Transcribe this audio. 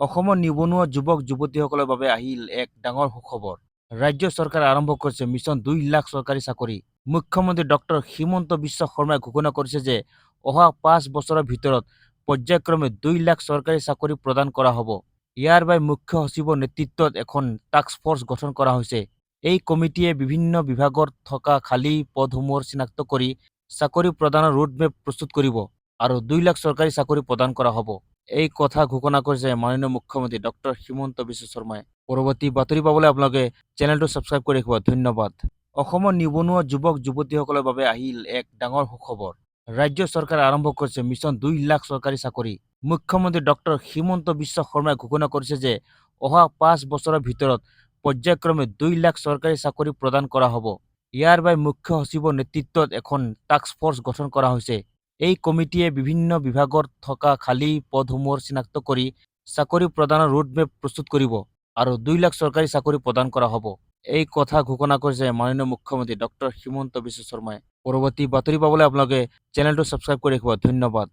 অসমৰ নিবনুৱা যুৱক-যুৱতীসকলৰ বাবে আহিল এক ডাঙৰ সুখবৰ। ৰাজ্য চৰকাৰে আৰম্ভ কৰিছে মিছন ২ লাখ চৰকাৰী চাকৰি। মুখ্যমন্ত্ৰী ডক্টৰ হিমন্ত বিশ্ব শৰ্মাই ঘোষণা কৰিছে যে অহা ৫ বছৰৰ ভিতৰত পৰ্যায়ক্ৰমে ২ লাখ চৰকাৰী চাকৰি প্ৰদান কৰা হ'ব। ইয়াৰ বাবে মুখ্য সচিবৰ নেতৃত্বত এখন টাস্ক ফ'ৰ্চ গঠন কৰা হৈছে। এই কমিটিয়ে বিভিন্ন বিভাগত থকা খালী পদসমূহ চিনাক্ত কৰি চাকৰি প্ৰদানৰ ৰোডমেপ প্ৰস্তুত কৰিব আৰু ২ লাখ চৰকাৰী চাকৰি প্ৰদান কৰা হ'ব। এই কথা ঘোষণা কৰিছে মাননীয় মুখ্যমন্ত্ৰী ডক্টৰ হিমন্ত বিশ্ব শৰ্মাই। পৰৱৰ্তী বাতৰি পাবলৈ আপোনালোকে চেনেলটো ছাবস্ক্ৰাইব কৰি ৰাখিব। ধন্যবাদ। অসমৰ নিবনুৱা যুৱক-যুৱতীসকলৰ বাবে আহিল এক ডাঙৰ সুখবৰ। ৰাজ্য চৰকাৰে আৰম্ভ কৰিছে মিছন ২ লাখ চৰকাৰী চাকৰি। মুখ্যমন্ত্ৰী ডক্টৰ হিমন্ত বিশ্ব শৰ্মাই ঘোষণা কৰিছে যে অহা ৫ বছৰৰ ভিতৰত পৰ্যায়ক্ৰমে ২ লাখ চৰকাৰী চাকৰি প্ৰদান কৰা হ'ব। ইয়াৰ বাবে মুখ্য সচিবৰ নেতৃত্বত এখন টাস্ক ফ'ৰ্চ গঠন কৰা হৈছে। এই কমিটিয়ে বিভিন্ন বিভাগত থকা খালী পদসমূহ চিনাক্ত কৰি চাকৰি প্ৰদানৰ ৰোডমেপ প্ৰস্তুত কৰিব আৰু ২ লাখ চৰকাৰী চাকৰি প্ৰদান কৰা হ'ব। এই কথা ঘোষণা কৰিছে মাননীয় মুখ্যমন্ত্ৰী ডক্টৰ হিমন্ত বিশ্ব শৰ্মাই। পৰৱৰ্তী বাতৰি পাবলৈ আপোনালোকে চেনেলটো ছাবস্ক্ৰাইব কৰি ৰাখিব। ধন্যবাদ।